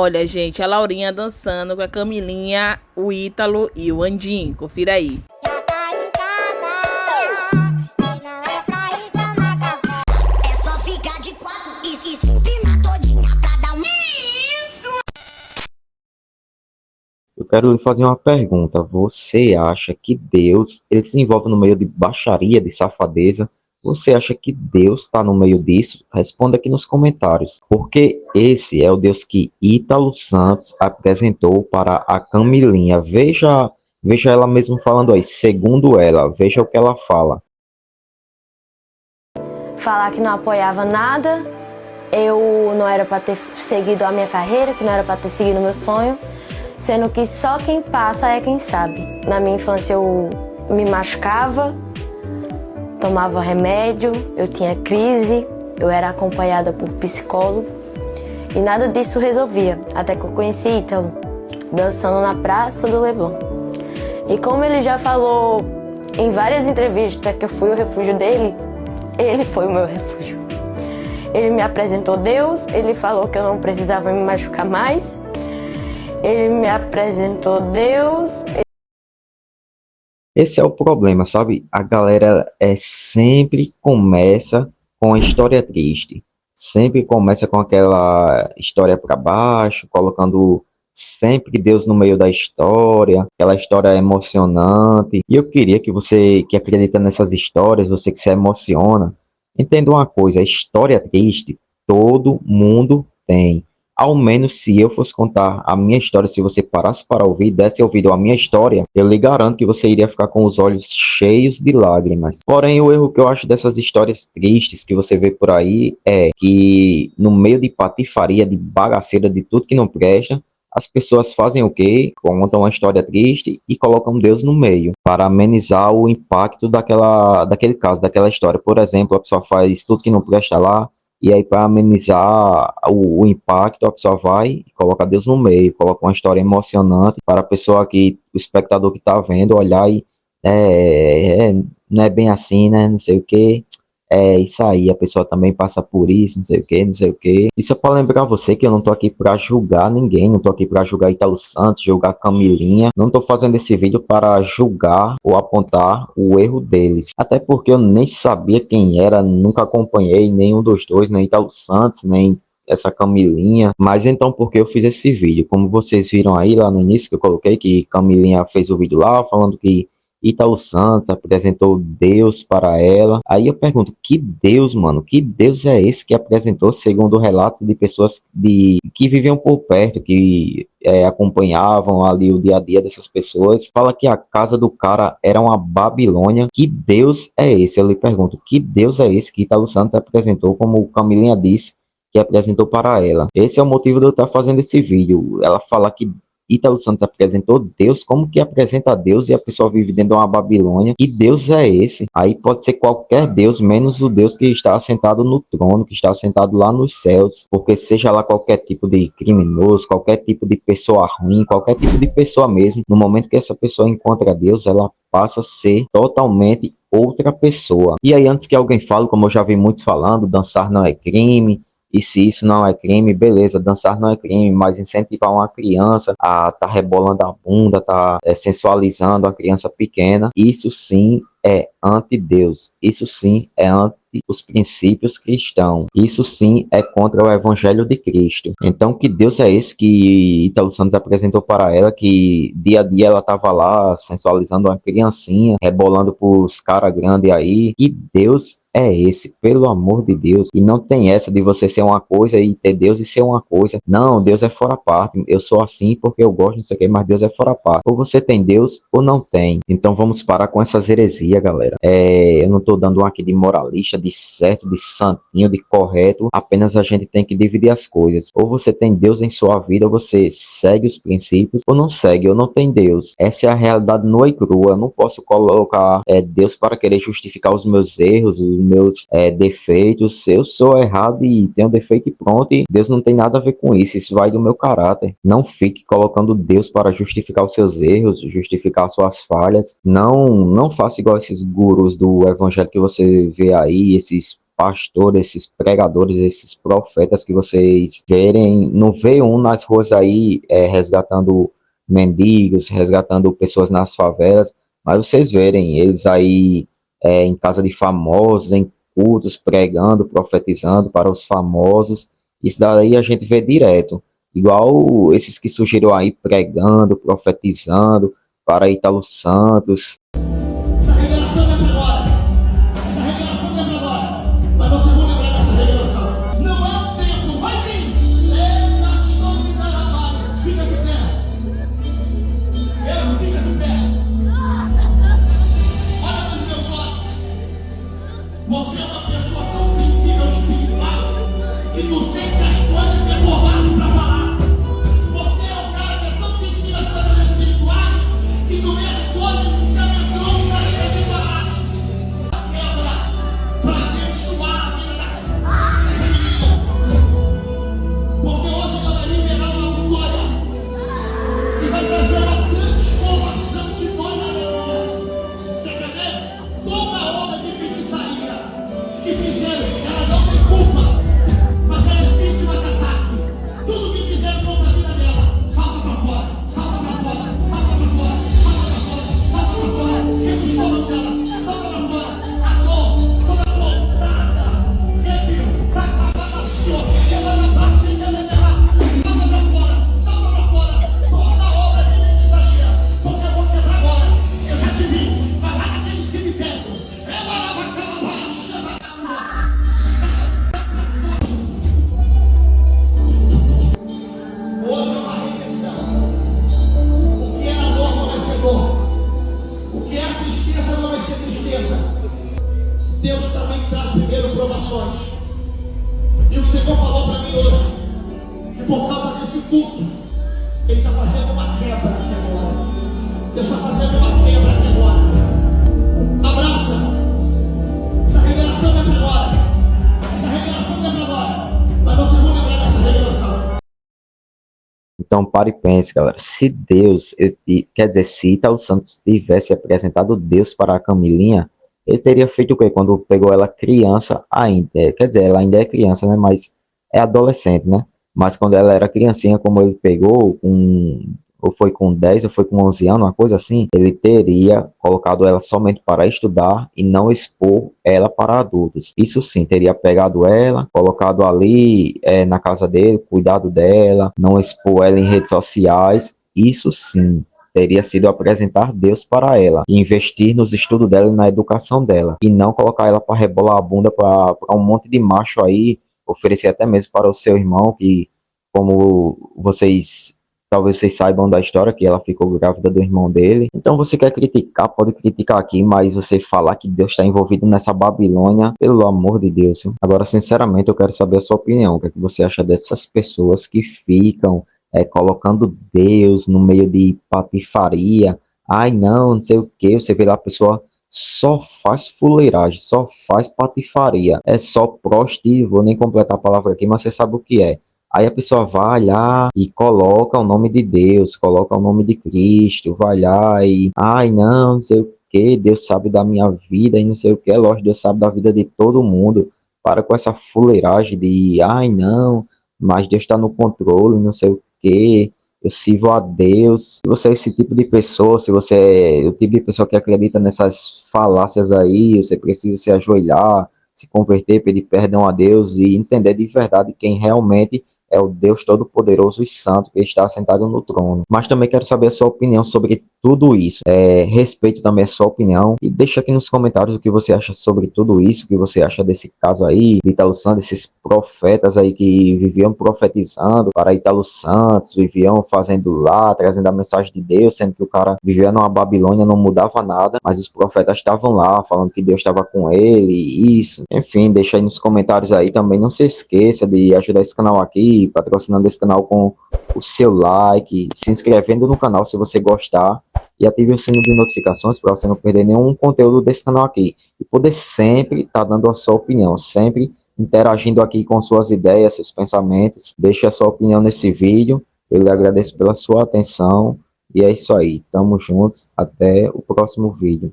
Olha, gente, a Laurinha dançando com a Camilinha, o Ítalo e o Andinho. Confira aí. Já tá em casa, e não é pra ir tomar café. É só ficar de quatro e se empinar todinha pra dar um... Eu quero lhe fazer uma pergunta. Você acha que Deus ele se envolve no meio de baixaria, de safadeza? Você acha que Deus está no meio disso? Responda aqui nos comentários. Porque esse é o Deus que Ítalo Santos apresentou para a Camilinha. Veja ela mesmo falando aí. Segundo ela, veja o que ela fala. Falar que não apoiava nada, eu não era para ter seguido a minha carreira, que não era para ter seguido o meu sonho, sendo que só quem passa é quem sabe. Na minha infância eu me machucava, tomava remédio, eu tinha crise, eu era acompanhada por psicólogo e nada disso resolvia, até que eu conheci Ítalo, dançando na Praça do Leblon. E como ele já falou em várias entrevistas que eu fui o refúgio dele, ele foi o meu refúgio. Ele me apresentou Deus, ele falou que eu não precisava me machucar mais, ele me apresentou Deus. Esse é o problema, sabe? A galera sempre começa com a história triste. Sempre começa com aquela história para baixo, colocando sempre Deus no meio da história, aquela história emocionante. E eu queria que você que acredita nessas histórias, você que se emociona, entenda uma coisa, a história triste todo mundo tem. Ao menos se eu fosse contar a minha história, se você parasse para ouvir e desse ouvido à minha história, eu lhe garanto que você iria ficar com os olhos cheios de lágrimas. Porém, o erro que eu acho dessas histórias tristes que você vê por aí é que no meio de patifaria, de bagaceira, de tudo que não presta, as pessoas fazem o quê? Contam uma história triste e colocam Deus no meio para amenizar o impacto daquele caso, daquela história. Por exemplo, a pessoa faz tudo que não presta lá, e aí, para amenizar o impacto, a pessoa vai e coloca Deus no meio, coloca uma história emocionante para a pessoa o espectador que está vendo, olhar e não é bem assim, né? Não sei o que. É isso aí, a pessoa também passa por isso, não sei o que, não sei o que. Isso é para lembrar você que eu não tô aqui para julgar ninguém, não tô aqui para julgar Ítalo Santos, julgar Camilinha. Não tô fazendo esse vídeo para julgar ou apontar o erro deles. Até porque eu nem sabia quem era, nunca acompanhei nenhum dos dois, nem Ítalo Santos, nem essa Camilinha. Mas então por que eu fiz esse vídeo? Como vocês viram aí lá no início que eu coloquei que Camilinha fez o vídeo lá falando que Ítalo Santos apresentou Deus para ela. Aí eu pergunto, que Deus, mano? Que Deus é esse que apresentou, segundo relatos de pessoas que viviam por perto, que acompanhavam ali o dia a dia dessas pessoas? Fala que a casa do cara era uma Babilônia. Que Deus é esse? Eu lhe pergunto, que Deus é esse que Ítalo Santos apresentou, como Camilinha disse, que apresentou para ela? Esse é o motivo de eu estar fazendo esse vídeo. Ela fala que Ítalo Santos apresentou Deus. Como que apresenta Deus e a pessoa vive dentro de uma Babilônia? Que Deus é esse? Aí pode ser qualquer Deus, menos o Deus que está assentado no trono, que está assentado lá nos céus. Porque seja lá qualquer tipo de criminoso, qualquer tipo de pessoa ruim, qualquer tipo de pessoa mesmo, no momento que essa pessoa encontra Deus, ela passa a ser totalmente outra pessoa. E aí, antes que alguém fale, como eu já vi muitos falando, dançar não é crime. E se isso não é crime, beleza, dançar não é crime, mas incentivar uma criança a tá rebolando a bunda, tá sensualizando a criança pequena, isso sim é anti-Deus, isso sim é anti os princípios cristãos, isso sim é contra o evangelho de Cristo. Então, que Deus é esse que Ítalo Santos apresentou para ela, que dia a dia ela tava lá sensualizando uma criancinha, rebolando pros caras grandes aí? Que Deus é esse, pelo amor de Deus? E não tem essa de você ser uma coisa e ter Deus e ser uma coisa. Não, Deus é fora parte. Eu sou assim porque eu gosto, não sei o que, mas Deus é fora parte. Ou você tem Deus ou não tem. Então vamos parar com essas heresias, galera. Eu não tô dando um aqui de moralista, de certo, de santinho, de correto. Apenas a gente tem que dividir as coisas. Ou você tem Deus em sua vida, ou você segue os princípios, ou não segue, ou não tem Deus. Essa é a realidade nua e crua. Eu não posso colocar Deus para querer justificar os meus erros, os meus defeitos. Se eu sou errado e tenho defeito e pronto, e Deus não tem nada a ver com isso. Isso vai do meu caráter. Não fique colocando Deus para justificar os seus erros, justificar suas falhas. Não faça igual esses gurus do evangelho que você vê aí, esses pastores, esses pregadores, esses profetas que vocês verem no V1 nas ruas aí, resgatando mendigos, resgatando pessoas nas favelas, mas vocês verem eles aí em casa de famosos, em cultos, pregando, profetizando para os famosos. Isso daí a gente vê direto, igual esses que surgiram aí pregando, profetizando para Ítalo Santos. Essa revelação não é para agora. Essa revelação não é para agora. Mas você vai lembrar dessa revelação. Não é o tempo, vai vir. Lembra sobre da ramada. Fica de pé. Fica de pé. Olha nos meus olhos. Você é uma pessoa tão sensível espiritual que tu sente as coisas e é covarde para falar. Você é um cara que é tão sensível às coisas espirituais que tu vê as coisas e se aventurou para ele falar. Quebra para abençoar a vida dessa menina. Porque hoje ela vai liberar uma vitória e vai trazer uma transformação de fora na vida. Você quer ver? Toda a obra de feitiçaria que fizeram, ela não tem culpa, mas ela é vítima de ataque. Tudo que fizeram contra a vida dela, salta para fora, salta para fora, salta para fora, salta para fora, salta para fora. Quem descobre dela, salta para fora. A dor, toda voltada, reviu, para acabar na sua, ela não bate em ela dela, salta para fora, salta para fora. Toda a obra de feitiçaria, porque eu vou quebrar agora. Eu já te vi, vai lá naquele cemitério. Ela vai acabar, chama hoje é uma redenção. O que era dor não vai ser dor. O que é tristeza não vai ser tristeza. Deus também traz primeiro provações. E o Senhor falou para mim hoje que por causa desse culto, Ele está fazendo uma quebra aqui agora. Deus está fazendo uma quebra aqui agora. Abraça. Essa revelação não é para agora. Essa revelação não é para agora. Mas você vai lembrar dessa revelação. Então, pare e pense, galera. Se Deus, quer dizer, se Ítalo Santos tivesse apresentado Deus para a Camilinha, ele teria feito o quê? Quando pegou ela criança ainda. Quer dizer, ela ainda é criança, né? Mas é adolescente, né? Mas quando ela era criancinha, como ele pegou, ou foi com 10 ou foi com 11 anos, uma coisa assim, ele teria colocado ela somente para estudar e não expor ela para adultos. Isso sim, teria pegado ela, colocado ali na casa dele, cuidado dela, não expor ela em redes sociais. Isso sim teria sido apresentar Deus para ela, investir nos estudos dela e na educação dela, e não colocar ela para rebolar a bunda para um monte de macho aí, oferecer até mesmo para o seu irmão, que como talvez vocês saibam da história, que ela ficou grávida do irmão dele. Então você quer criticar, pode criticar aqui, mas você falar que Deus está envolvido nessa Babilônia, pelo amor de Deus. Viu? Agora, sinceramente, eu quero saber a sua opinião. O que é que você acha dessas pessoas que ficam colocando Deus no meio de patifaria? Ai, não sei o que. Você vê lá a pessoa só faz fuleiragem, só faz patifaria. É só vou nem completar a palavra aqui, mas você sabe o que é. Aí a pessoa vai lá e coloca o nome de Deus, coloca o nome de Cristo, vai lá e, ai não sei o que, Deus sabe da minha vida e não sei o que, lógico, Deus sabe da vida de todo mundo. Para com essa fuleiragem de, ai não, mas Deus está no controle, não sei o que, eu sirvo a Deus. Se você é esse tipo de pessoa, se você é o tipo de pessoa que acredita nessas falácias aí, você precisa se ajoelhar, se converter, pedir perdão a Deus e entender de verdade quem realmente é o Deus Todo-Poderoso e Santo que está sentado no trono. Mas também quero saber a sua opinião sobre tudo isso. Respeito também a sua opinião e deixa aqui nos comentários o que você acha sobre tudo isso, o que você acha desse caso aí, de Ítalo Santos, esses profetas aí que viviam profetizando para Ítalo Santos, viviam fazendo lá, trazendo a mensagem de Deus, sendo que o cara vivia numa Babilônia, não mudava nada, mas os profetas estavam lá, falando que Deus estava com ele, isso. Enfim, deixa aí nos comentários aí também. Não se esqueça de ajudar esse canal aqui, patrocinando esse canal com o seu like, se inscrevendo no canal se você gostar e ative o sino de notificações para você não perder nenhum conteúdo desse canal aqui e poder sempre estar dando a sua opinião, sempre interagindo aqui com suas ideias, seus pensamentos. Deixe a sua opinião nesse vídeo, eu lhe agradeço pela sua atenção e é isso aí, tamo juntos, até o próximo vídeo.